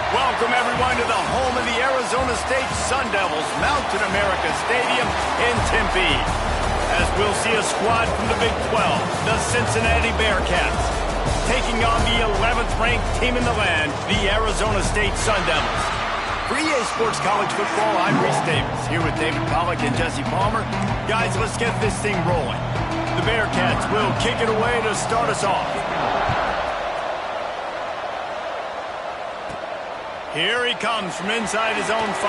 Welcome, everyone, to the home of the Arizona State Sun Devils, Mountain America Stadium in Tempe. As we'll see a squad from the Big 12, the Cincinnati Bearcats, taking on the 11th-ranked team in the land, the Arizona State Sun Devils. For EA Sports College Football, I'm Reese Davis, here with David Pollack and Jesse Palmer. Guys, let's get this thing rolling. The Bearcats will kick it away to start us off. Here he comes from inside his own 5.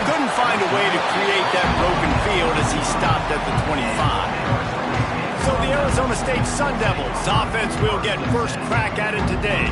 Couldn't find a way to create that broken field as he stopped at the 25. So the Arizona State Sun Devils offense will get first crack at it today.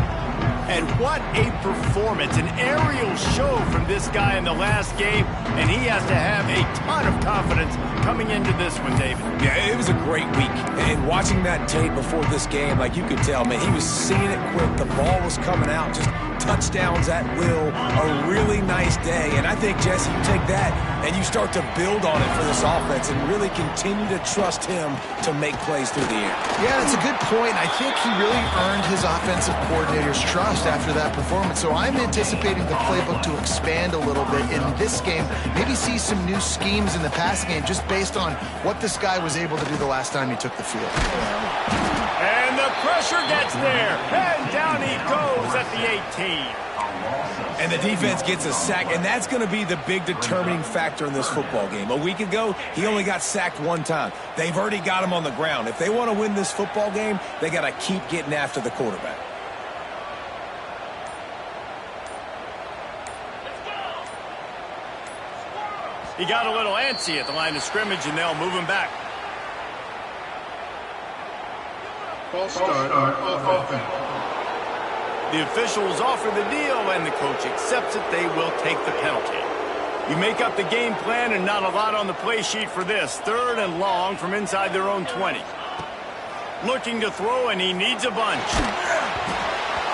And what a performance, an aerial show from this guy in the last game, and he has to have a ton of confidence coming into this one, David. Yeah, it was a great week, and watching that tape before this game, like you could tell, man, he was seeing it quick, the ball was coming out, just touchdowns at will, a really nice day, and I think, Jesse, you take that and you start to build on it for this offense and really continue to trust him to make plays through the air. Yeah, that's a good point. I think he really earned his offensive coordinator's trust after that performance. So I'm anticipating the playbook to expand a little bit in this game, maybe see some new schemes in the passing game just based on what this guy was able to do the last time he took the field. And the pressure gets there, and down he goes at the 18. And the defense gets a sack, and that's going to be the big determining factor in this football game. A week ago, he only got sacked one time. They've already got him on the ground. If they want to win this football game, they got to keep getting after the quarterback. He got a little antsy at the line of scrimmage, and they'll move him back. False start on offense. The officials offer the deal, and the coach accepts it. They will take the penalty. You make up the game plan, and not a lot on the play sheet for this. 3rd and long from inside their own 20. Looking to throw, and he needs a bunch.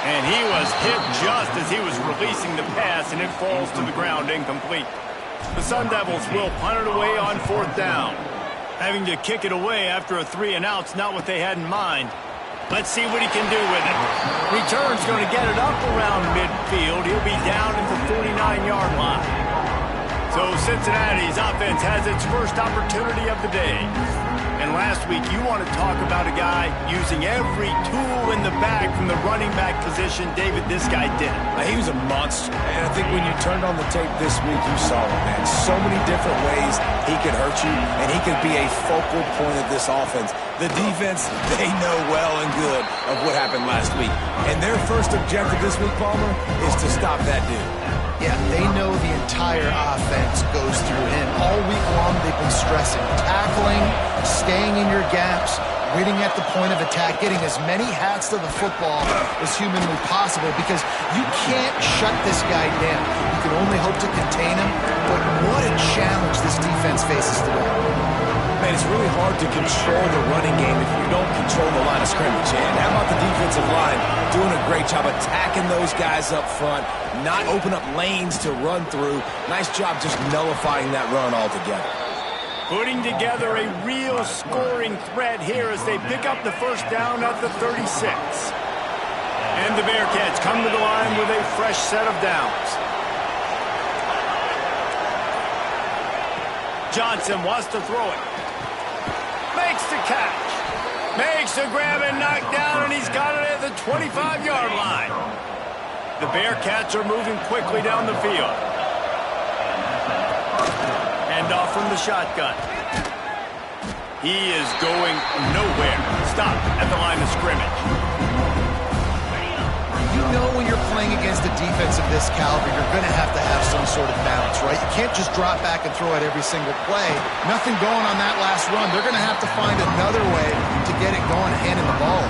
And he was hit just as he was releasing the pass, and it falls to the ground incomplete. The Sun Devils will punt it away on 4th down. Having to kick it away after a 3-and-out's not what they had in mind. Let's see what he can do with it. Return's going to get it up around midfield. He'll be down at the 49-yard line. So Cincinnati's offense has its first opportunity of the day. And last week, you want to talk about a guy using every tool in the bag from the running back position. David, this guy did it. He was a monster. And I think when you turned on the tape this week, you saw it, man. So many different ways he could hurt you, and he could be a focal point of this offense. The defense, they know well and good of what happened last week. And their first objective this week, Palmer, is to stop that dude. Yeah, they know the entire offense goes through him. All week long, they've been stressing tackling, staying in your gaps, winning at the point of attack, getting as many hats to the football as humanly possible, because you can't shut this guy down. You can only hope to contain him, but what a challenge this defense faces today. Man, it's really hard to control the running game if you don't control the line of scrimmage. And how about the defensive line doing a great job attacking those guys up front, not open up lanes to run through. Nice job just nullifying that run altogether. Putting together a real scoring threat here as they pick up the first down at the 36. And the Bearcats come to the line with a fresh set of downs. Johnson wants to throw it. Makes the catch. Makes the grab and knock down, and he's got it at the 25-yard line. The Bearcats are moving quickly down the field. Hand off from the shotgun. He is going nowhere. Stop at the line of scrimmage. You know when you're playing against a defense of this caliber, you're going to have some sort of balance, right? You can't just drop back and throw it every single play. Nothing going on that last run. They're going to have to find another way to get it going, handing the ball.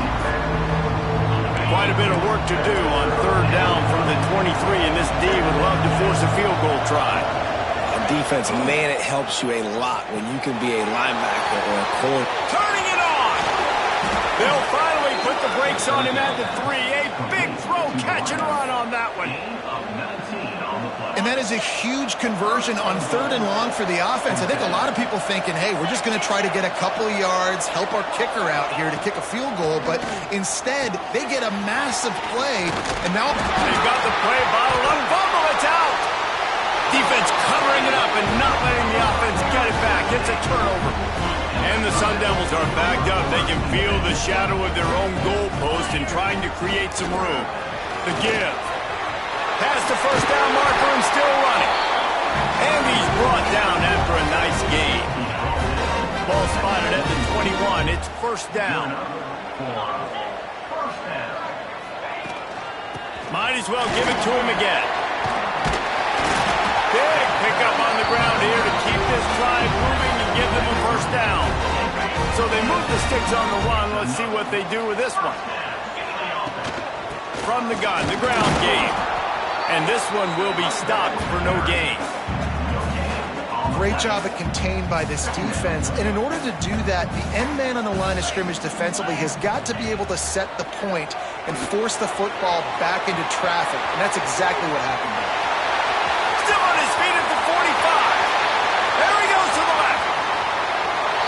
Quite a bit of work to do on 3rd down from the 23, and this D would love to force a field goal try. On defense, man, it helps you a lot when you can be a linebacker or a corner. Turning it on! They'll finally put put the brakes on him at the 3. A big throw, catch and run on that one. And that is a huge conversion on 3rd and long for the offense. I think a lot of people thinking, hey, we're just going to try to get a couple of yards, help our kicker out here to kick a field goal. But instead, they get a massive play. And now they've got the play bottle on fumble. It's out. Defense covering it up and not letting the offense get it back. It's a turnover. And the Sun Devils are backed up. They can feel the shadow of their own goalpost and trying to create some room. The give. Past the first down marker and still running. And he's brought down after a nice gain. Ball spotted at the 21. It's first down. Might as well give it to him again. Big pickup on the ground here to keep this drive moving and give them a first down. So they move the sticks on the run. Let's see what they do with this one. From the gun, the ground game. And this one will be stopped for no gain. Great job at contained by this defense. And in order to do that, the end man on the line of scrimmage defensively has got to be able to set the point and force the football back into traffic. And that's exactly what happened there. Still on his feet at the 45. There he goes to the left.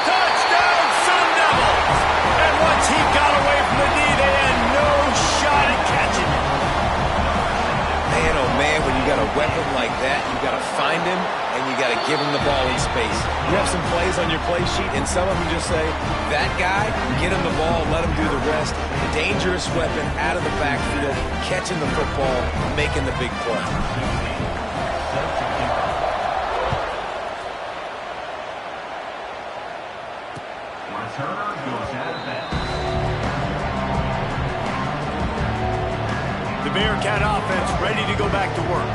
Touchdown, Sun Devils. And once he got away from the D, they had no shot at catching him. Man, oh man, when you got a weapon like that, you got to find him and you got to give him the ball in space. You have some plays on your play sheet, and some of them just say, that guy, get him the ball, let him do the rest. Dangerous weapon out of the backfield, catching the football, making the big play. The Bearcat offense ready to go back to work.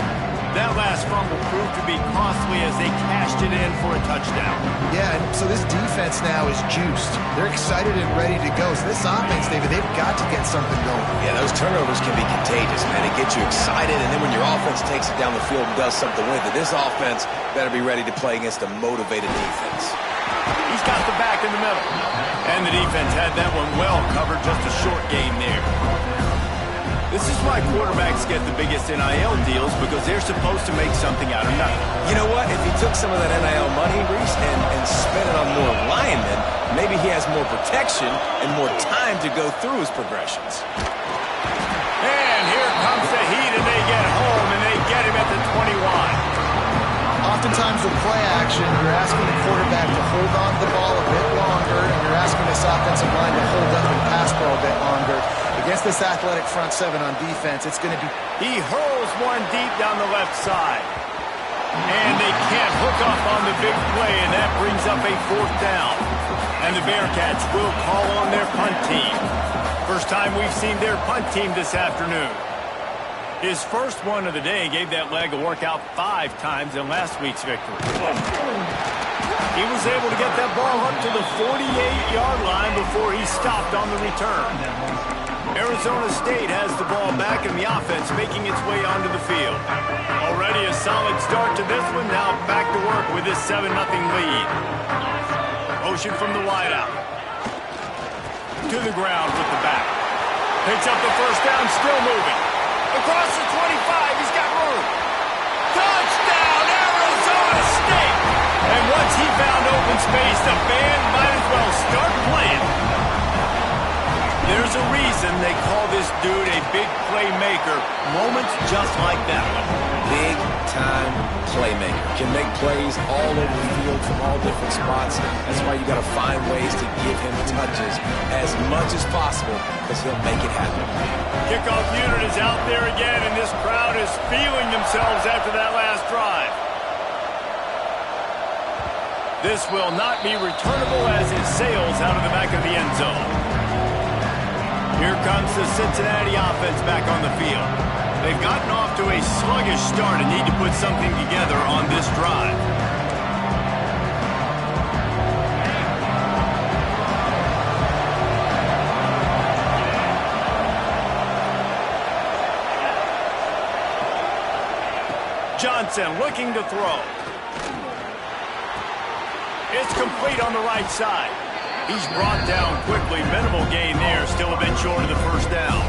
That last fumble proved to be costly as they cashed it in for a touchdown. Yeah, so this defense now is juiced. They're excited and ready to go. So this offense, David, they've got to get something going. Yeah, those turnovers can be contagious, man. It gets you excited, and then when your offense takes it down the field and does something with it, this offense better be ready to play against a motivated defense. He's got the back in the middle. And the defense had that one well covered, just a short game there. This is why quarterbacks get the biggest NIL deals, because they're supposed to make something out of nothing. You know what? If he took some of that NIL money, Reese, and spent it on more linemen, maybe he has more protection and more time to go through his progressions. And here comes the heat, and they get home, and they get him at the 21. Oftentimes with play action, you're asking the quarterback to hold on to the ball a bit longer, and you're asking this offensive line to hold up and pass ball a bit longer. Against this athletic front seven on defense, it's going to be... He hurls one deep down the left side. And they can't hook up on the big play, and that brings up a fourth down. And the Bearcats will call on their punt team. First time we've seen their punt team this afternoon. His first one of the day gave that leg a workout 5 times in last week's victory. He was able to get that ball up to the 48-yard line before he stopped on the return. Arizona State has the ball back in the offense, making its way onto the field. Already a solid start to this one, now back to work with this 7-0 lead. Motion from the wideout. To the ground with the back. Picks up the first down, still moving. Across the 25, he's got room. Touchdown, Arizona State! And once he found open space, the band might as well start playing. There's a reason they call this dude a big playmaker. Moments just like that one. Big-time playmaker. Can make plays all over the field from all different spots. That's why you got to find ways to give him touches as much as possible, because he'll make it happen. Kickoff unit is out there again, and this crowd is feeling themselves after that last drive. This will not be returnable as it sails out of the back of the end zone. Here comes the Cincinnati offense back on the field. They've gotten off to a sluggish start and need to put something together on this drive. Johnson looking to throw. It's complete on the right side. He's brought down quickly. Minimal gain there. Still a bit short of the first down.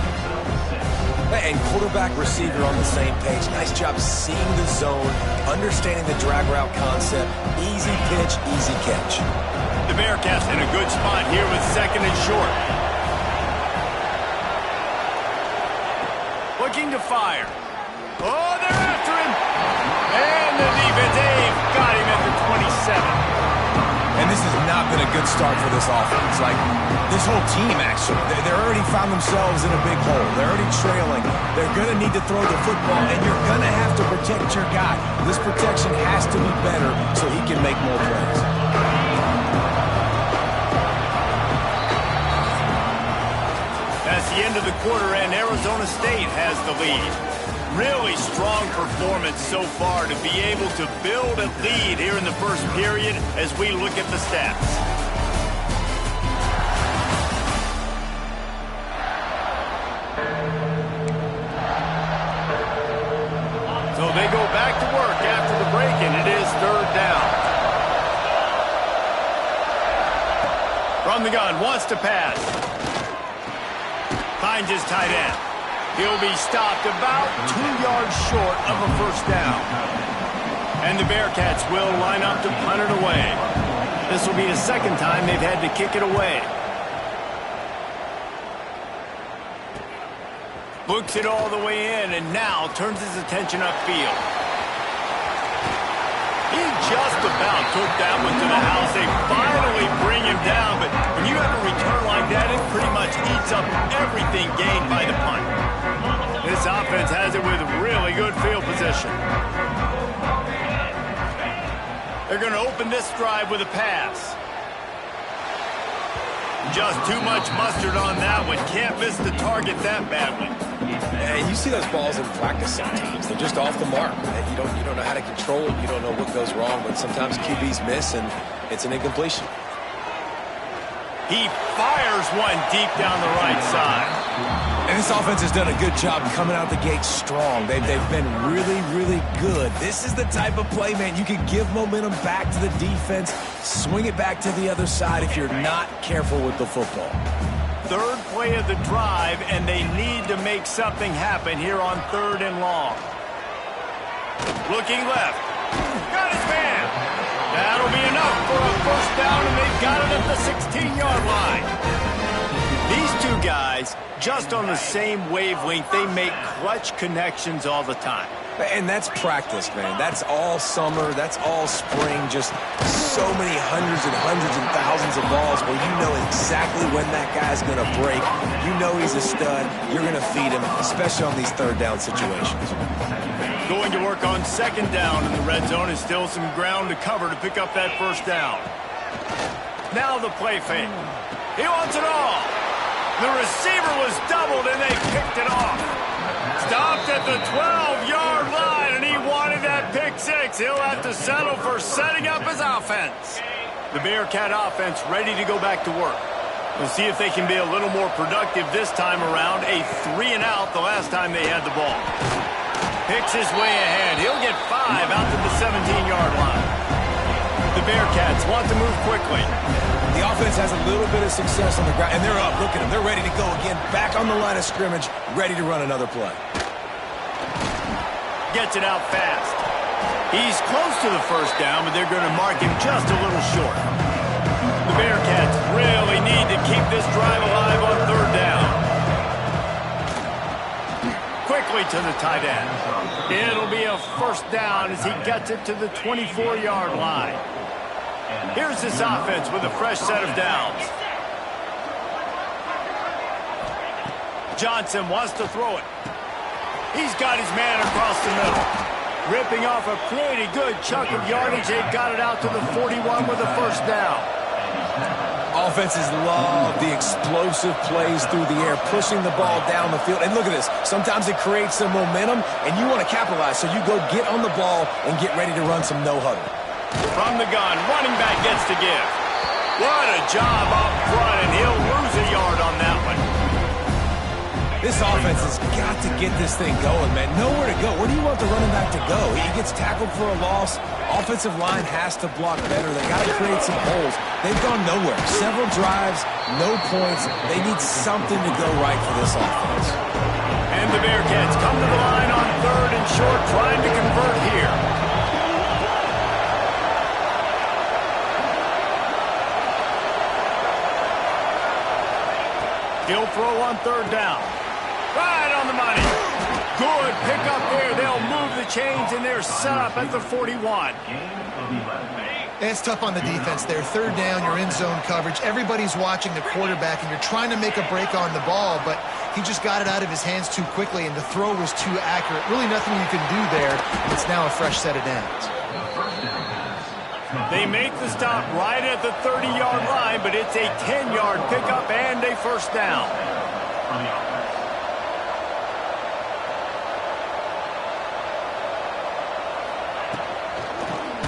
And quarterback receiver on the same page. Nice job seeing the zone, understanding the drag route concept. Easy pitch, easy catch. The Bearcats in a good spot here with second and short. Looking to fire. Oh, they're after him. And the defense, they've got him at the 27. And this has not been a good start for this offense. Like, this whole team, actually. They're already found themselves in a big hole. They're already trailing. They're going to need to throw the football, and you're going to have to protect your guy. This protection has to be better so he can make more plays. That's the end of the quarter, and Arizona State has the lead. Really strong performance so far to be able to build a lead here in the first period as we look at the stats. So they go back to work after the break, and it is third down. From the gun, wants to pass. Finds his tight end. He'll be stopped about 2 yards short of a first down. And the Bearcats will line up to punt it away. This will be the second time they've had to kick it away. Looks it all the way in and now turns his attention upfield. He just about took that one to the house. They finally bring him down, but when you have a return like that, it pretty much eats up everything gained by the punt. This offense has it with really good field position. They're going to open this drive with a pass. Just too much mustard on that one. Can't miss the target that badly. Yeah, you see those balls in practice sometimes. They're just off the mark. You don't know how to control it. You don't know what goes wrong, but sometimes QBs miss, and it's an incompletion. He fires one deep down the right side. And this offense has done a good job coming out the gate strong. They've been really, really good. This is the type of play, man, you can give momentum back to the defense, swing it back to the other side if you're not careful with the football. Third play of the drive, and they need to make something happen here on third and long. Looking left. Got his man. That'll be enough for a first down, and they've got it at the 16-yard line. These two guys, just on the same wavelength, they make clutch connections all the time. And that's practice, man. That's all summer. That's all spring. Just so many hundreds and thousands of balls where you know exactly when that guy's going to break. You know he's a stud. You're going to feed him, especially on these third down situations. Going to work on second down in the red zone is still some ground to cover to pick up that first down. Now the play fake. He wants it all. The receiver was doubled, and they picked it off. Stopped at the 12-yard line, and he wanted that pick six. He'll have to settle for setting up his offense. The Bearcat offense ready to go back to work. We'll see if they can be a little more productive this time around. A 3-and-out the last time they had the ball. Picks his way ahead. He'll get 5 out to the 17-yard line. The Bearcats want to move quickly. The offense has a little bit of success on the ground, and they're up. Look at them. They're ready to go again. Back on the line of scrimmage, ready to run another play. Gets it out fast. He's close to the first down, but they're going to mark him just a little short. The Bearcats really need to keep this drive alive on third down. Quickly to the tight end. It'll be a first down as he gets it to the 24-yard line. Here's this offense with a fresh set of downs. Johnson wants to throw it. He's got his man across the middle. Ripping off a pretty good chunk of yardage. They got it out to the 41 with a first down. Offenses love the explosive plays through the air, pushing the ball down the field. And look at this. Sometimes it creates some momentum, and you want to capitalize. So you go get on the ball and get ready to run some no-huddle. From the gun, running back gets to give. What a job up front, and he'll lose a yard on that one. This offense has got to get this thing going, man. Nowhere to go. Where do you want the running back to go? He gets tackled for a loss. Offensive line has to block better. They got to create some holes. They've gone nowhere. Several drives, no points. They need something to go right for this offense. And the Bearcats come to the line on 3rd and short, trying to convert here. He'll throw on 3rd down. Right on the money. Good pickup there. They'll move the chains, and they're set up at the 41. It's tough on the defense there. 3rd down, you're in zone coverage. Everybody's watching the quarterback, and you're trying to make a break on the ball, but he just got it out of his hands too quickly, and the throw was too accurate. Really nothing you can do there. It's now a fresh set of downs. They make the stop right at the 30-yard line, but it's a 10-yard pickup and a 1st down.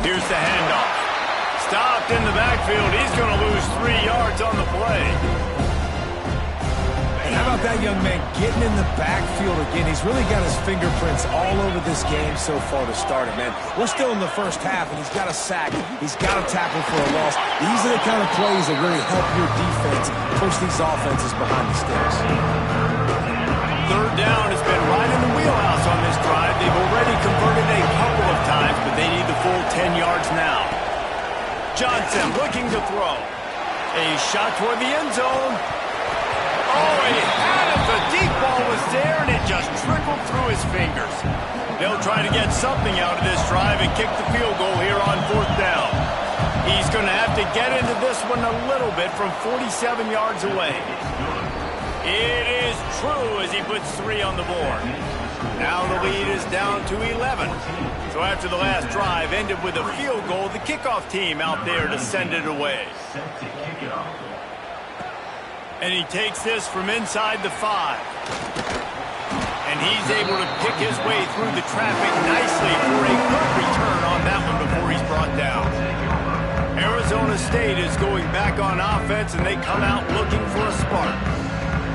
Here's the handoff. Stopped in the backfield. He's going to lose 3 yards on the play. And how about that young man getting in the backfield again? He's really got his fingerprints all over this game so far to start it, man. We're still in the first half, and he's got a sack. He's got a tackle for a loss. These are the kind of plays that really help your defense push these offenses behind the sticks. 3rd down has been right in the wheelhouse on this drive. They've already converted a couple of times, but they need the full 10 yards now. Johnson looking to throw. A shot toward the end zone. Oh, he had it. The deep ball was there, and it just trickled through his fingers. They'll try to get something out of this drive and kick the field goal here on 4th down. He's going to have to get into this one a little bit from 47 yards away. It is true as he puts 3 on the board. Now the lead is down to 11. So after the last drive ended with a field goal, the kickoff team out there to send it away. And he takes this from inside the 5. And he's able to pick his way through the traffic nicely for a good return on that one before he's brought down. Arizona State is going back on offense, and they come out looking for a spark.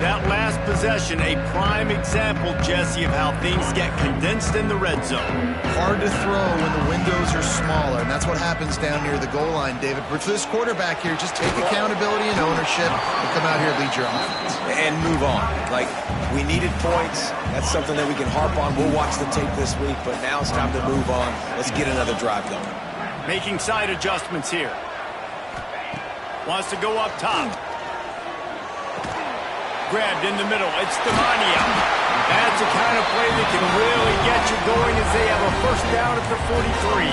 That last possession, a prime example, Jesse, of how things get condensed in the red zone. Hard to throw when the windows are smaller, and that's what happens down near the goal line, David. But for this quarterback here, just take accountability and ownership and come out here and lead your offense. And move on. Like, we needed points. That's something that we can harp on. We'll watch the tape this week, but now it's time to move on. Let's get another drive going. Making side adjustments here. Wants to go up top. Grabbed in the middle. It's Demania. That's the kind of play that can really get you going as they have a 1st down at the 43.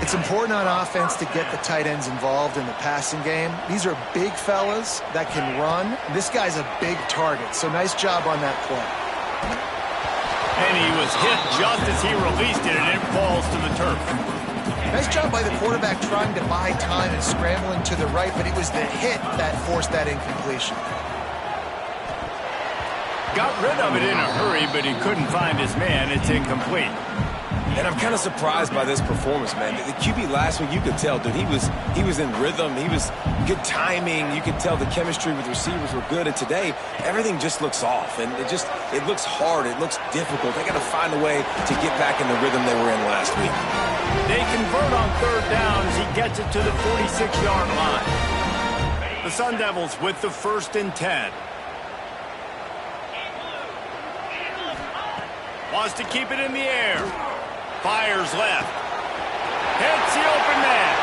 It's important on offense to get the tight ends involved in the passing game. These are big fellas that can run. This guy's a big target, so nice job on that play. And he was hit just as he released it, and it falls to the turf. Nice job by the quarterback trying to buy time and scrambling to the right, but it was the hit that forced that incompletion. Got rid of it in a hurry, but he couldn't find his man. It's incomplete. And I'm kind of surprised by this performance, man. The QB last week, you could tell, dude, he was in rhythm. He was good timing. You could tell the chemistry with receivers were good. And today, everything just looks off. And it looks hard. It looks difficult. They got to find a way to get back in the rhythm they were in last week. They convert on 3rd down as he gets it to the 46-yard line. The Sun Devils with the 1st and 10. Wants to keep it in the air. Fires left. Hits the open man.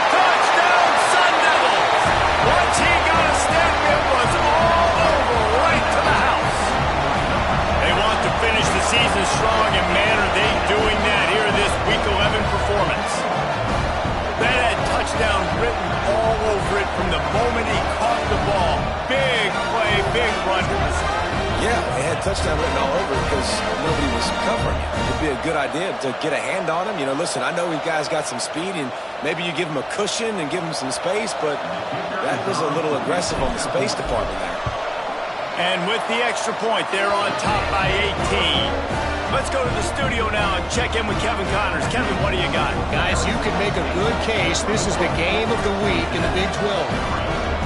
Touchdown, Sun Devils! Once he got a step, it was all over, right to the house. They want to finish the season strong, and man, are they doing that here in this Week 11 performance. That had touchdown written all over it from the moment he caught the ball. Big play, big run. Yeah, they had touchdown written all over it because nobody was covering it. It'd be a good idea to get a hand on him. You know, listen, I know you guys got some speed, and maybe you give him a cushion and give him some space, but that was a little aggressive on the space department there. And with the extra point, they're on top by 18. Let's go to the studio now and check in with Kevin Connors. Kevin, what do you got? Guys, you can make a good case. This is the game of the week in the Big 12.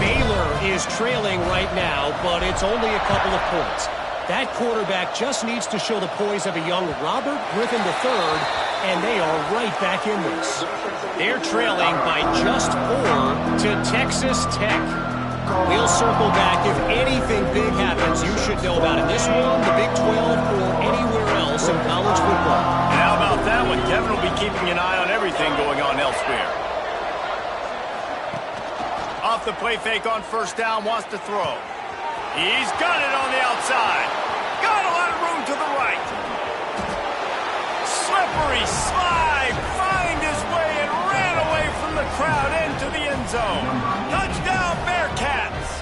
Baylor is trailing right now, but it's only a couple of points. That quarterback just needs to show the poise of a young Robert Griffin III, and they are right back in this. They're trailing by just 4 to Texas Tech. We'll circle back. If anything big happens, you should know about it. This one, the Big 12, or anywhere else in college football. And how about that one? Kevin will be keeping an eye on everything going on elsewhere. Off the play fake on first down, wants to throw. He's got it on the outside. Got a lot of room to the right. Slippery slide. Find his way and ran away from the crowd into the end zone. Touchdown, Bearcats.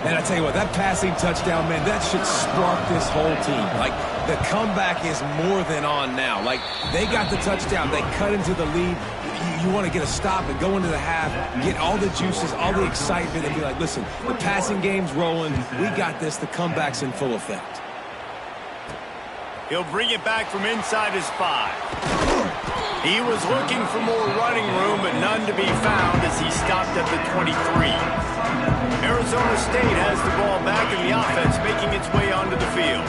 And I tell you what, that passing touchdown, man, that should spark this whole team. Like, the comeback is more than on now. Like, they got the touchdown. They cut into the lead. You want to get a stop and go into the half, get all the juices, all the excitement, and be like, listen, the passing game's rolling. We got this. The comeback's in full effect. He'll bring it back from inside his 5. He was looking for more running room, but none to be found as he stopped at the 23. Arizona State has the ball back in the offense, making its way onto the field.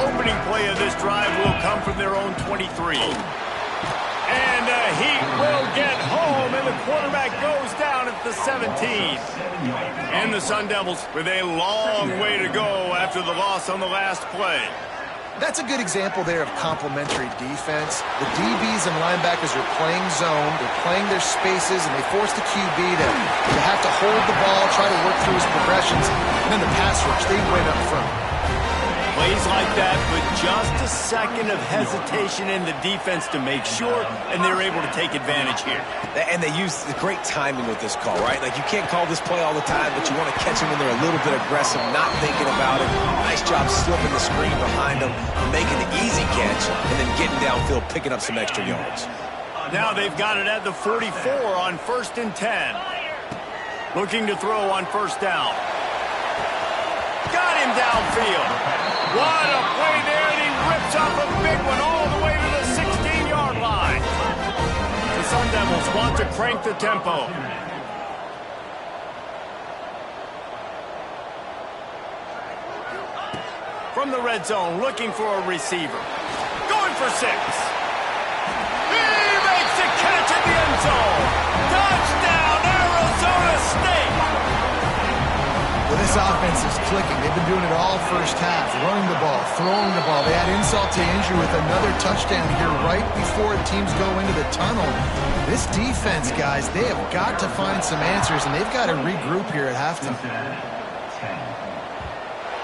Opening play of this drive will come from their own 23. And he will get home, and the quarterback goes down at the 17. And the Sun Devils with a long way to go after the loss on the last play. That's a good example there of complementary defense. The DBs and linebackers are playing zone, they're playing their spaces, and they force the QB to have to hold the ball, try to work through his progressions, and then the pass rush, they win up front. Plays like that, but just a second of hesitation in the defense to make sure, and they're able to take advantage here. And they use the great timing with this call, right? Like, you can't call this play all the time, but you want to catch them when they're a little bit aggressive, not thinking about it. Nice job slipping the screen behind them, making the easy catch, and then getting downfield, picking up some extra yards. Now they've got it at the 44 on 1st and 10. Looking to throw on first down. Got him downfield. What a play there, and he rips off a big one all the way to the 16-yard line. The Sun Devils want to crank the tempo. From the red zone, looking for a receiver. Going for 6. He makes the catch in the end zone. Touchdown, Arizona State. Well, this offense is clicking. They've been doing it all first half, running the ball, throwing the ball. They add insult to injury with another touchdown here right before teams go into the tunnel. This defense, guys, they have got to find some answers, and they've got to regroup here at halftime.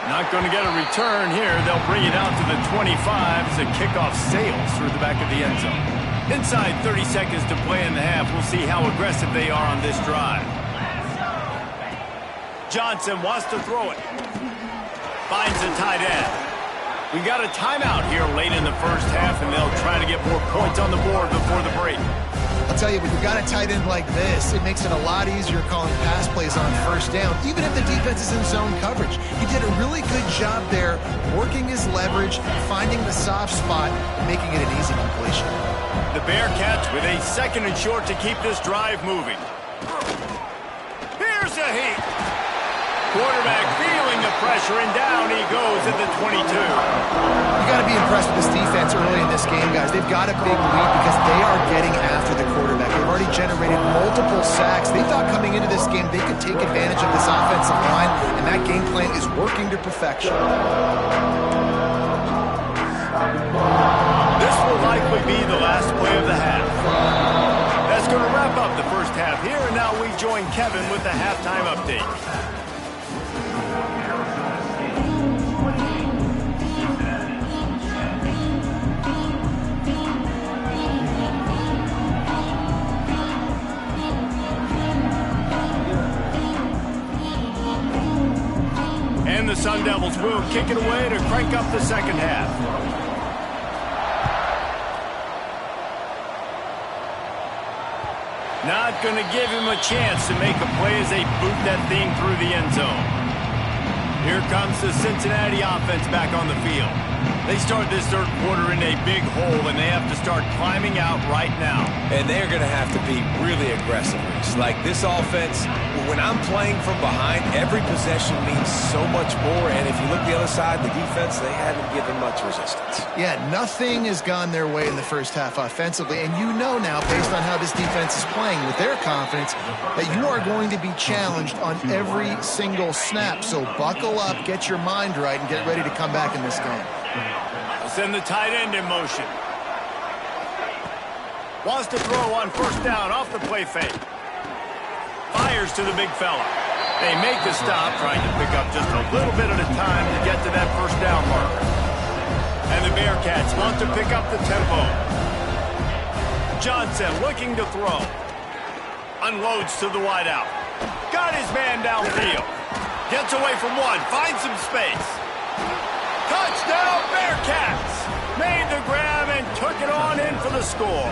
Not going to get a return here. They'll bring it out to the 25 as the kickoff sails through the back of the end zone. Inside 30 seconds to play in the half. We'll see how aggressive they are on this drive. Johnson wants to throw it. Finds the tight end. We got a timeout here late in the first half, and they'll try to get more points on the board before the break. I'll tell you, when you've got a tight end like this, it makes it a lot easier calling pass plays on first down, even if the defense is in zone coverage. He did a really good job there, working his leverage, finding the soft spot, and making it an easy completion. The Bearcats with a 2nd and short to keep this drive moving. Here's a heat. Quarterback feeling the pressure, and down he goes at the 22. You got to be impressed with this defense early in this game, guys. They've got a big lead because they are getting after the quarterback. They've already generated multiple sacks. They thought coming into this game they could take advantage of this offensive line, and that game plan is working to perfection. This will likely be the last play of the half. That's going to wrap up the first half here, and now we join Kevin with the halftime update. And the Sun Devils will kick it away to crank up the second half. Not going to give him a chance to make a play as they boot that thing through the end zone. Here comes the Cincinnati offense back on the field. They start this third quarter in a big hole, and they have to start climbing out right now. And they're going to have to be really aggressive. Like this offense, when I'm playing from behind, every possession means so much more. And if you look the other side, the defense, they haven't given much resistance. Yeah, nothing has gone their way in the first half offensively. And you know now, based on how this defense is playing with their confidence, that you are going to be challenged on every single snap. So buckle up, get your mind right, and get ready to come back in this game. Send the tight end in motion. Wants to throw on first down off the play fake. Fires to the big fella. They make the stop, trying to pick up just a little bit at a time to get to that first down marker. And the Bearcats want to pick up the tempo. Johnson looking to throw. Unloads to the wideout. Got his man downfield. Gets away from one. Finds some space. Touchdown, Bearcats! Made the grab and took it on in for the score.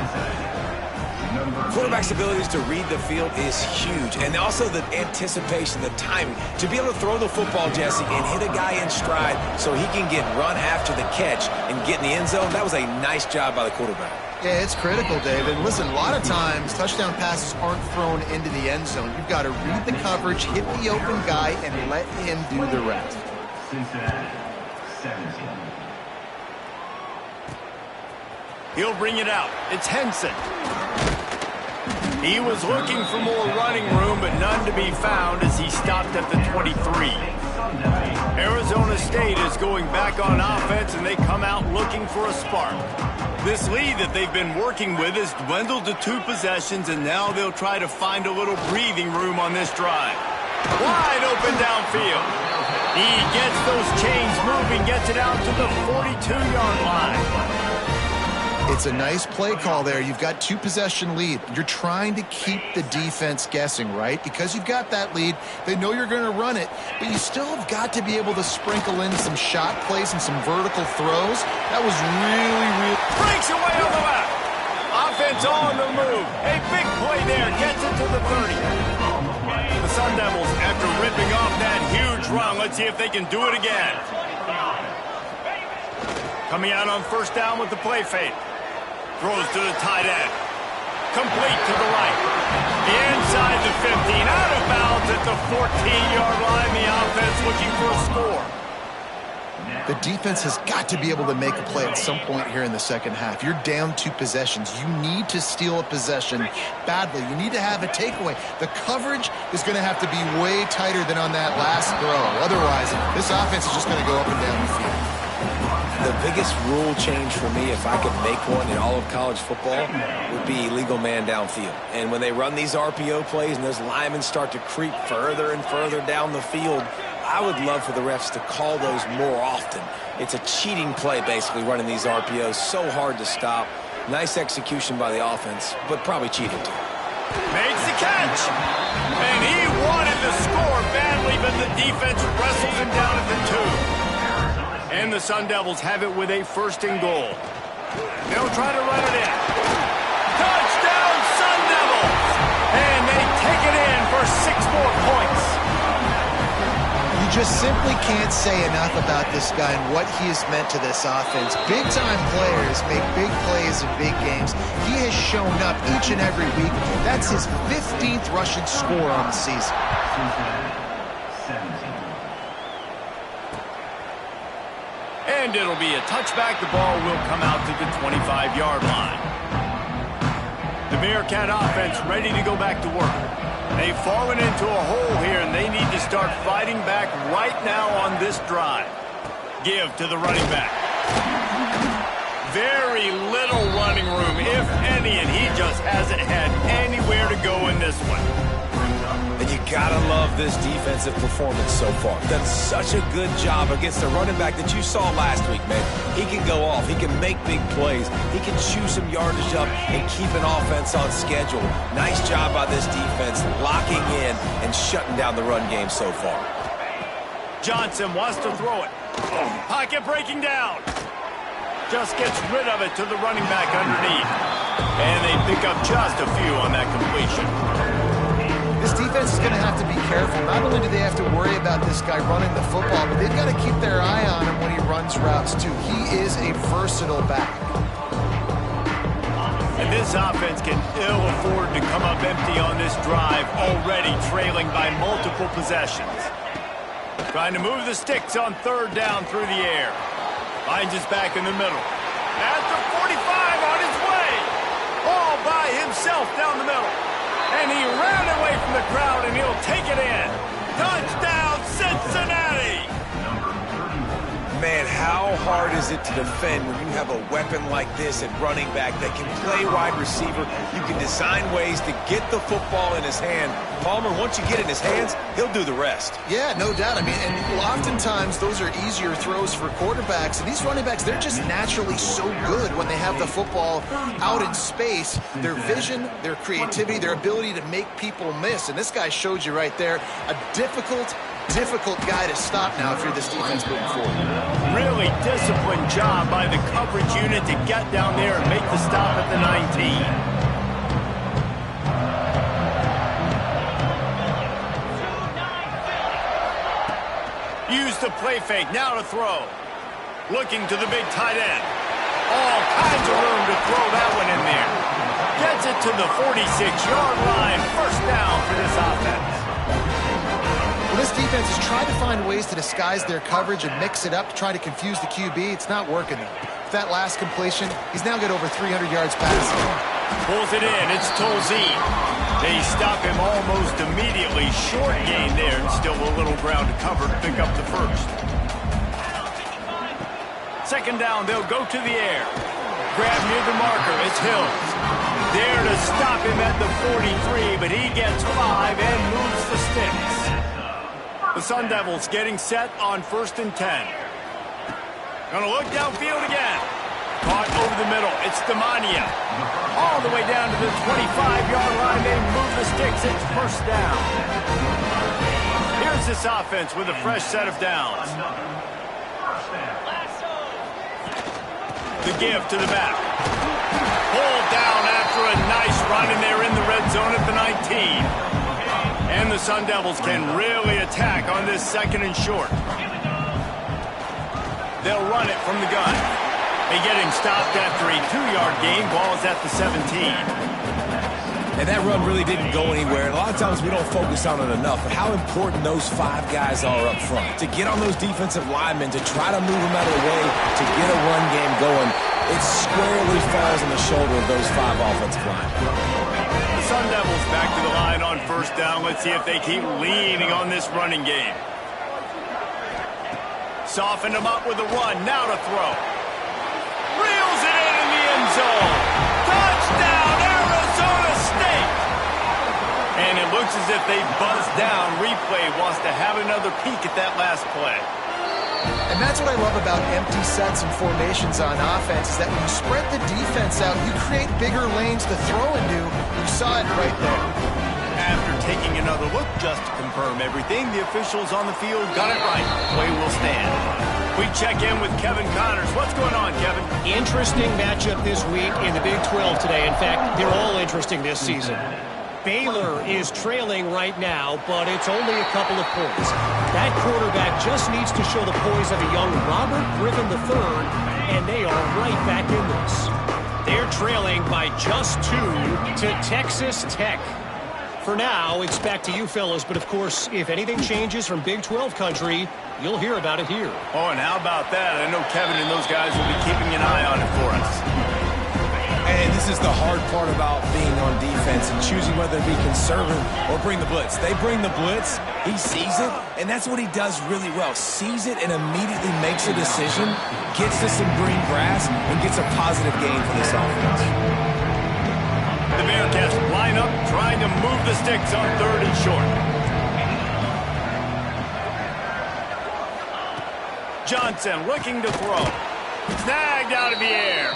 Quarterback's abilities to read the field is huge, and also the anticipation, the timing. To be able to throw the football, Jesse, and hit a guy in stride so he can get run after the catch and get in the end zone, that was a nice job by the quarterback. Yeah, it's critical, David. Listen, a lot of times touchdown passes aren't thrown into the end zone. You've got to read the coverage, hit the open guy, and let him do the rest. He'll bring it out. It's Henson. He was looking for more running room, but none to be found as he stopped at the 23. Arizona State is going back on offense, and they come out looking for a spark. This lead that they've been working with has dwindled to 2 possessions, and now they'll try to find a little breathing room on this drive. Wide open downfield. He gets those chains moving, gets it out to the 42-yard line. It's a nice play call there. You've got 2-possession lead. You're trying to keep the defense guessing, right? Because you've got that lead, they know you're going to run it, but you still have got to be able to sprinkle in some shot plays and some vertical throws. That was really... Breaks away on the left. Offense on the move. A big play there. Gets it to the 30. The Sun Devils, after ripping off that huge run, let's see if they can do it again. Coming out on first down with the play fake. Throws to the tight end. Complete to the right. Inside the 15. Out of bounds at the 14-yard line. The offense looking for a score. The defense has got to be able to make a play at some point here in the second half. You're down 2 possessions. You need to steal a possession badly. You need to have a takeaway. The coverage is going to have to be way tighter than on that last throw. Otherwise, this offense is just going to go up and down the field. The biggest rule change for me, if I could make one in all of college football, would be illegal man downfield. And when they run these RPO plays and those linemen start to creep further and further down the field, I would love for the refs to call those more often. It's a cheating play, basically, running these RPOs. So hard to stop. Nice execution by the offense, but probably cheated too. Makes the catch. And he wanted to score badly, but the defense wrestles him down at the 2. And the Sun Devils have it with a 1st and goal. They'll try to run it in. Touchdown, Sun Devils! And they take it in for 6 more points. You just simply can't say enough about this guy and what he has meant to this offense. Big-time players make big plays in big games. He has shown up each and every week. That's his 15th rushing score on the season. And it'll be a touchback. The ball will come out to the 25-yard line. The Bearcat offense ready to go back to work. They've fallen into a hole here, and they need to start fighting back right now on this drive. Give to the running back. Very little running room, if any, and he just hasn't had anywhere to go in this one. And you gotta love this defensive performance so far. Done such a good job against the running back that you saw last week, man. He can go off. He can make big plays. He can chew some yardage up and keep an offense on schedule. Nice job by this defense locking in and shutting down the run game so far. Johnson wants to throw it. Pocket breaking down. Just gets rid of it to the running back underneath. And they pick up just a few on that completion. This defense is going to have to be careful. Not only do they have to worry about this guy running the football, but they've got to keep their eye on him when he runs those routes, too. He is a versatile back. And this offense can ill afford to come up empty on this drive, already trailing by multiple possessions. Trying to move the sticks on third down through the air. Finds his back in the middle. At the 45 on his way. All by himself down the middle. And he ran away from the crowd, and he'll take it in. Touchdown, Cincinnati! Man, how hard is it to defend when you have a weapon like this at running back that can play wide receiver? You can design ways to get the football in his hand. Palmer, once you get it in his hands, he'll do the rest. Yeah, no doubt. I mean, and oftentimes those are easier throws for quarterbacks. And these running backs, they're just naturally so good when they have the football out in space. Their vision, their creativity, their ability to make people miss. And this guy showed you right there a difficult guy to stop now if you're this defense moving forward. Really disciplined job by the coverage unit to get down there and make the stop at the 19. Use the play fake, now to throw. Looking to the big tight end. All kinds of room to throw that one in there. Gets it to the 46-yard line. First down for this offense. Well, this defense has tried to find ways to disguise their coverage and mix it up to try to confuse the QB. It's not working, though. With that last completion, he's now got over 300 yards passing. Pulls it in. It's Tolzien. They stop him almost immediately. Short gain there, and still a little ground to cover to pick up the first. Second down, they'll go to the air. Grab near the marker. It's Hills. There to stop him at the 43, but he gets 5 and moves the sticks. The Sun Devils getting set on 1st and 10. Gonna look downfield again. Caught over the middle. It's Demania. All the way down to the 25-yard line. They move the sticks. It's first down. Here's this offense with a fresh set of downs. The give to the back. Pulled down after a nice run, and they're in the red zone at the 19. And the Sun Devils can really attack on this 2nd and short. They'll run it from the gun. They get him stopped after a 2-yard gain. Ball's at the 17. And that run really didn't go anywhere. And a lot of times we don't focus on it enough, but how important those 5 guys are up front. To get on those defensive linemen, to try to move them out of the way, to get a run game going, it squarely falls on the shoulder of those 5 offensive linemen. The Sun Devils back to the line on first down. Let's see if they keep leaning on this running game. Softened them up with a run. Now to throw. Reels it in the end zone. Touchdown, Arizona State. And it looks as if they buzzed down. Replay wants to have another peek at that last play. And that's what I love about empty sets and formations on offense, is that when you spread the defense out, you create bigger lanes to throw into. You saw it right there. After taking another look just to confirm everything, the officials on the field got it right. Play will stand. We check in with Kevin Connors. What's going on, Kevin? Interesting matchup this week in the Big 12 today. In fact, they're all interesting this season. Baylor is trailing right now, but it's only a couple of points. That quarterback just needs to show the poise of a young Robert Griffin III, and they are right back in this. They're trailing by just 2 to Texas Tech. For now, it's back to you fellas, but of course, if anything changes from Big 12 country, you'll hear about it here. Oh, and how about that? I know Kevin and those guys will be keeping an eye on it for us. And this is the hard part about being on defense and choosing whether to be conservative or bring the blitz. They bring the blitz, he sees it, and that's what he does really well. Sees it and immediately makes a decision, gets to some green grass, and gets a positive gain for this offense. The Bearcats line up, trying to move the sticks on 3rd and short. Johnson looking to throw. Snagged out of the air.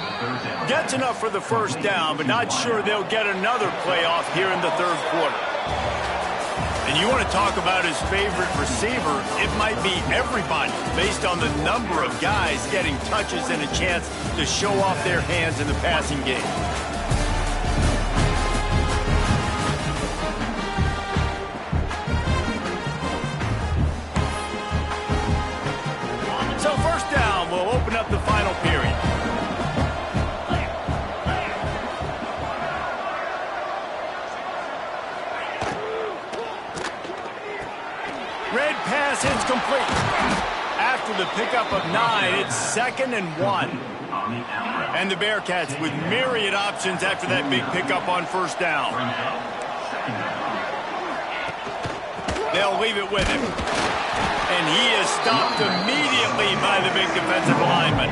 Gets enough for the first down, but not sure they'll get another play off here in the 3rd quarter. And you want to talk about his favorite receiver, it might be everybody, based on the number of guys getting touches and a chance to show off their hands in the passing game. So first down will It's 2nd and 1. And the Bearcats with myriad options after that big pickup on 1st down. They'll leave it with him. And he is stopped immediately by the big defensive lineman.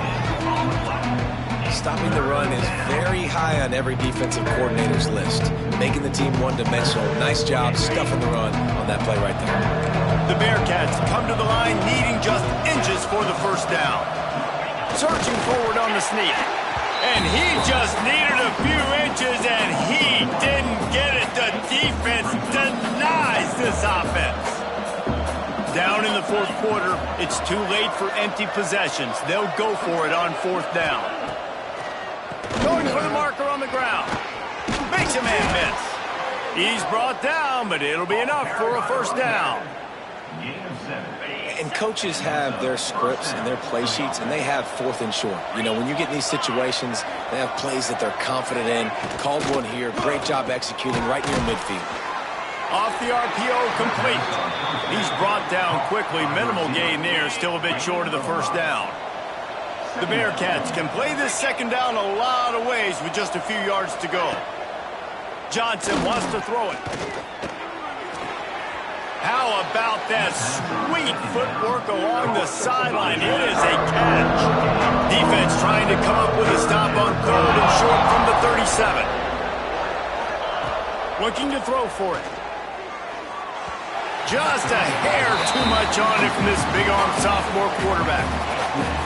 Stopping the run is very high on every defensive coordinator's list. Making the team one-dimensional. Nice job stuffing the run on that play right there. The Bearcats come to the line needing just inches for the 1st down. Searching forward on the sneak. And he just needed a few inches, and he didn't get it. The defense denies this offense. Down in the 4th quarter, it's too late for empty possessions. They'll go for it on 4th down. Going for the marker on the ground. Makes a man miss. He's brought down, but it'll be enough for a 1st down. And coaches have their scripts and their play sheets, and they have 4th and short. You know, when you get in these situations, they have plays that they're confident in. Called one here. Great job executing right near midfield. Off the RPO, complete. He's brought down quickly. Minimal gain there. Still a bit short of the 1st down. The Bearcats can play this 2nd down a lot of ways with just a few yards to go. Johnson wants to throw it. How about that sweet footwork along the sideline? It is a catch. Defense trying to come up with a stop on 3rd and short from the 37. Looking to throw for it. Just a hair too much on it from this big-arm sophomore quarterback.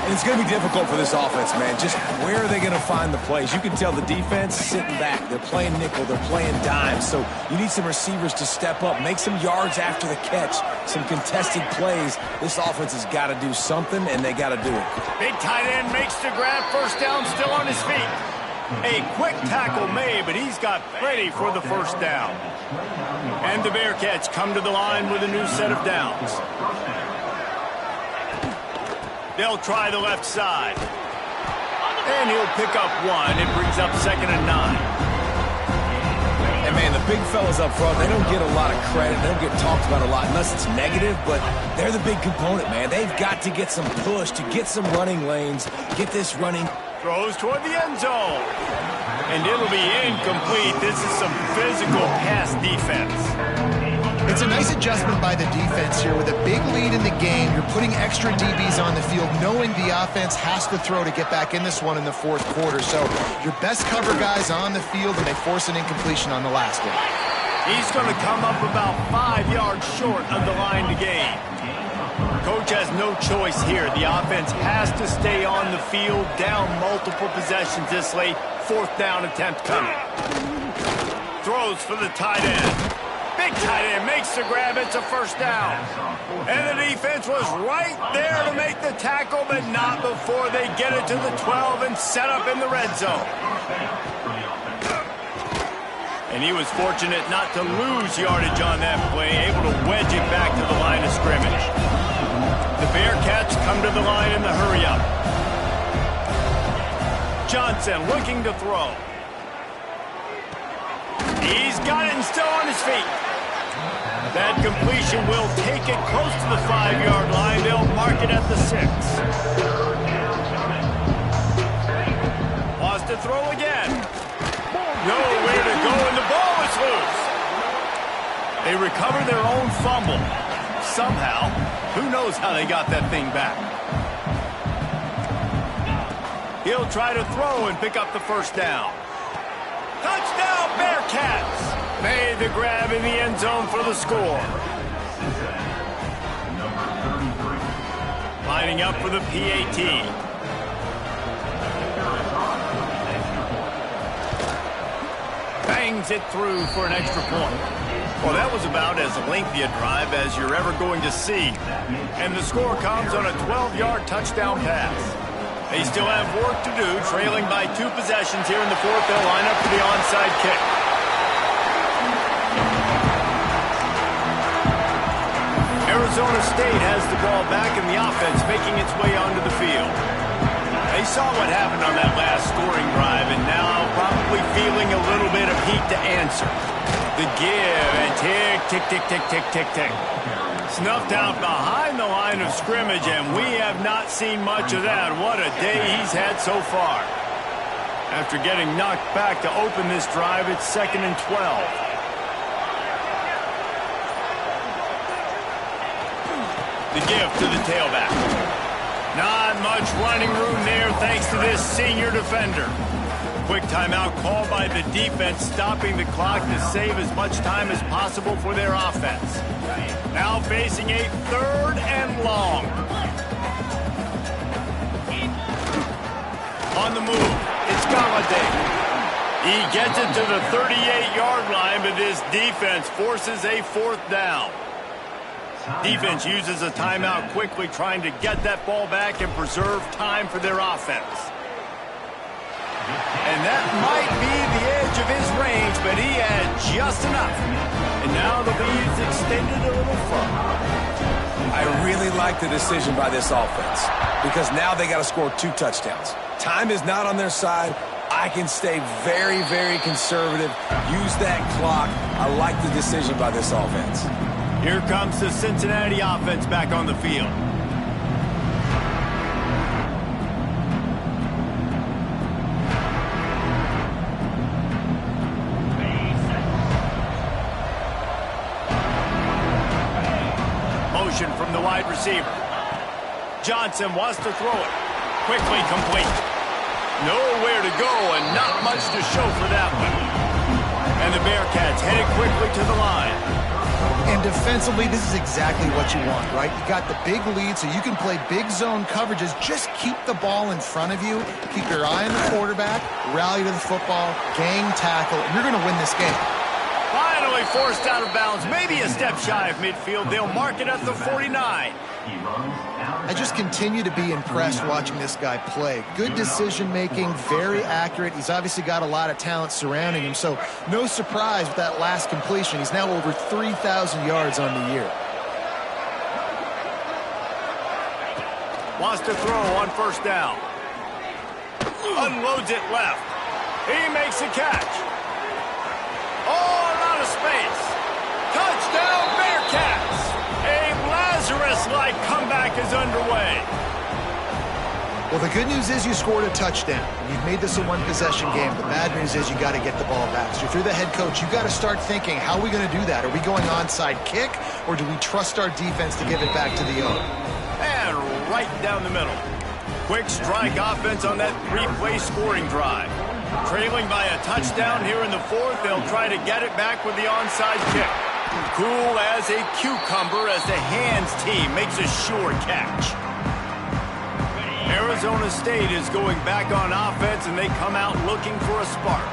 And it's going to be difficult for this offense, man. Just where are they going to find the plays? You can tell the defense sitting back. They're playing nickel. They're playing dime. So you need some receivers to step up, make some yards after the catch, some contested plays. This offense has got to do something, and they got to do it. Big tight end makes the grab. 1st down, still on his feet. A quick tackle made, but he's got plenty for the 1st down. And the Bearcats come to the line with a new set of downs. They'll try the left side. And he'll pick up 1. It brings up 2nd and 9. And, man, the big fellas up front, they don't get a lot of credit. They don't get talked about a lot unless it's negative, but they're the big component, man. They've got to get some push to get some running lanes, get this running. Throws toward the end zone. And it'll be incomplete. This is some physical pass defense. It's a nice adjustment by the defense here. With a big lead in the game, you're putting extra DBs on the field, knowing the offense has to throw to get back in this one in the 4th quarter. So your best cover guys on the field, and they force an incompletion on the last one. He's going to come up about 5 yards short of the line to gain. Coach has no choice here. The offense has to stay on the field, down multiple possessions this late. 4th down attempt coming. Throws for the tight end. Big tight end makes the grab. It's a 1st down. And the defense was right there to make the tackle, but not before they get it to the 12 and set up in the red zone. And he was fortunate not to lose yardage on that play, able to wedge it back to the line of scrimmage. The Bearcats come to the line in the hurry-up. Johnson looking to throw. He's got it and still on his feet. That completion will take it close to the 5-yard line. They'll mark it at the 6. Wants to throw again. Nowhere to go, and the ball is loose. They recover their own fumble. Somehow, who knows how they got that thing back. He'll try to throw and pick up the 1st down. Touchdown, Bearcats! Made the grab in the end zone for the score. Lining up for the PAT. Bangs it through for an extra point. Well, that was about as lengthy a drive as you're ever going to see. And the score comes on a 12-yard touchdown pass. They still have work to do, trailing by 2 possessions here in the 4th. They'll line up for the onside kick. Arizona State has the ball back in the offense, making its way onto the field. They saw what happened on that last scoring drive, and now probably feeling a little bit of heat to answer. The give, and tick, tick, tick, tick, tick, tick, tick. Snuffed out behind the line of scrimmage, and we have not seen much of that. What a day he's had so far. After getting knocked back to open this drive, it's 2nd and 12. The give to the tailback. Not much running room there thanks to this senior defender. Quick timeout called by the defense, stopping the clock to save as much time as possible for their offense. Now facing a 3rd and long. On the move, it's Galladay. He gets it to the 38-yard line, but this defense forces a 4th down. Defense uses a timeout quickly, trying to get that ball back and preserve time for their offense. And that might be the edge of his range, but he had just enough. And now the lead's extended a little further. I really like the decision by this offense because now they got to score 2 touchdowns. Time is not on their side. I can stay very, very conservative. Use that clock. I like the decision by this offense. Here comes the Cincinnati offense back on the field. Motion from the wide receiver. Johnson wants to throw it. Quickly complete. Nowhere to go and not much to show for that one. And the Bearcats headed quickly to the line. And defensively, this is exactly what you want, right? You got the big lead, so you can play big zone coverages. Just keep the ball in front of you. Keep your eye on the quarterback. Rally to the football. Gang tackle. You're going to win this game. Finally forced out of bounds. Maybe a step shy of midfield. They'll mark it at the 49. I just continue to be impressed watching this guy play. Good decision-making, very accurate. He's obviously got a lot of talent surrounding him, so no surprise with that last completion. He's now over 3,000 yards on the year. Wants to throw on 1st down. Unloads it left. He makes a catch. All out of space. Touchdown Bearcats. A Lazarus-like comeback is underway. Well, the good news is you scored a touchdown. You've made this a one-possession game. The bad news is you got to get the ball back. So if you're the head coach, you got to start thinking, how are we going to do that? Are we going onside kick, or do we trust our defense to give it back to the owner? And right down the middle. Quick strike offense on that 3-play scoring drive. Trailing by a touchdown here in the 4th, they'll try to get it back with the onside kick. Cool as a cucumber as the hands team makes a sure catch. Arizona State is going back on offense, and they come out looking for a spark.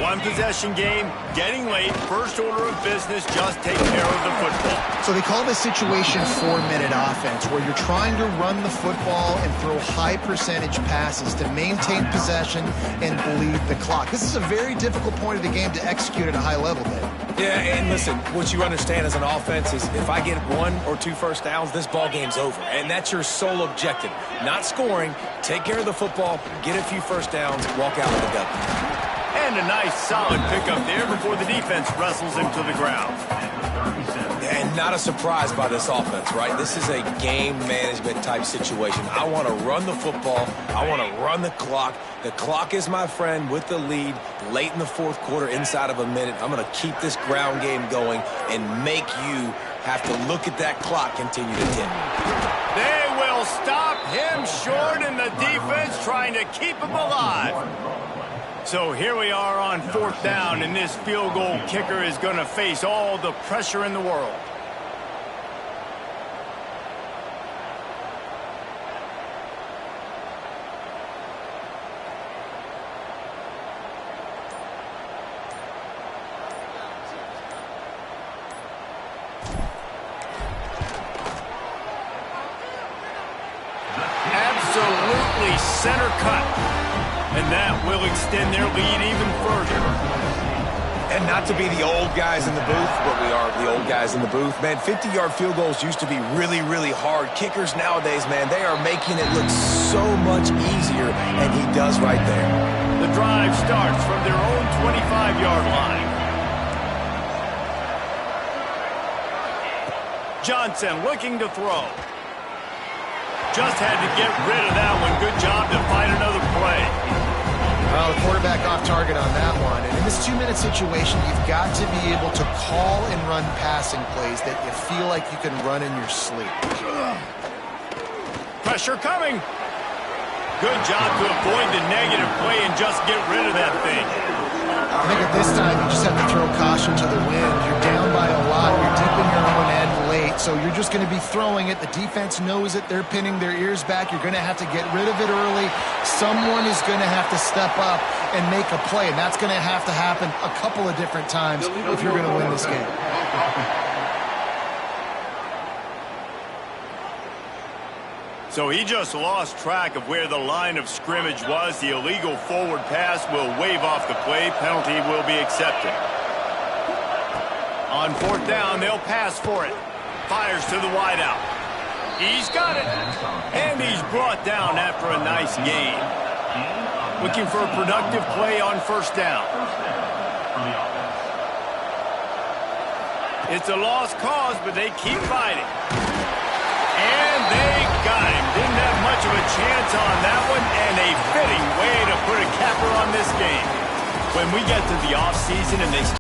One-possession game, getting late, first order of business, just take care of the football. So they call this situation 4-minute offense, where you're trying to run the football and throw high-percentage passes to maintain possession and bleed the clock. This is a very difficult point of the game to execute at a high level, Dave. Yeah, and listen, what you understand as an offense is if I get 1 or 2 first downs, this ball game's over. And that's your sole objective. Not scoring, take care of the football, get a few first downs, walk out with a W. And a nice solid pickup there before the defense wrestles him to the ground. And not a surprise by this offense, right? This is a game management type situation. I want to run the football. I want to run the clock. The clock is my friend with the lead late in the 4th quarter, inside of a minute. I'm going to keep this ground game going and make you have to look at that clock continue to tick. They will stop him short, and the defense trying to keep him alive. So here we are on 4th down, and this field goal kicker is going to face all the pressure in the world. Absolutely center cut. And that will extend their lead even further. And not to be the old guys in the booth, but we are the old guys in the booth. Man, 50-yard field goals used to be really, really hard. Kickers nowadays, man, they are making it look so much easier, and he does right there. The drive starts from their own 25-yard line. Johnson looking to throw. Just had to get rid of that one. Good job to find another play. Well, the quarterback off target on that one. And in this 2-minute situation, you've got to be able to call and run passing plays that you feel like you can run in your sleep. Pressure coming. Good job to avoid the negative play and just get rid of that thing. I think at this time, you just have to throw caution to the wind. You're down by a lot. You're deep in your own end late, so you're just going to be throwing it. The defense knows it. They're pinning their ears back. You're going to have to get rid of it early. Someone is going to have to step up and make a play, and that's going to have to happen a couple of different times if you're going to win this game. So he just lost track of where the line of scrimmage was. The illegal forward pass will wave off the play. Penalty will be accepted. On 4th down, they'll pass for it. Fires to the wideout. He's got it. And he's brought down after a nice gain. Looking for a productive play on 1st down. It's a lost cause, but they keep fighting. And they got him. Didn't have much of a chance on that one, and a fitting way to put a capper on this game. When we get to the offseason and they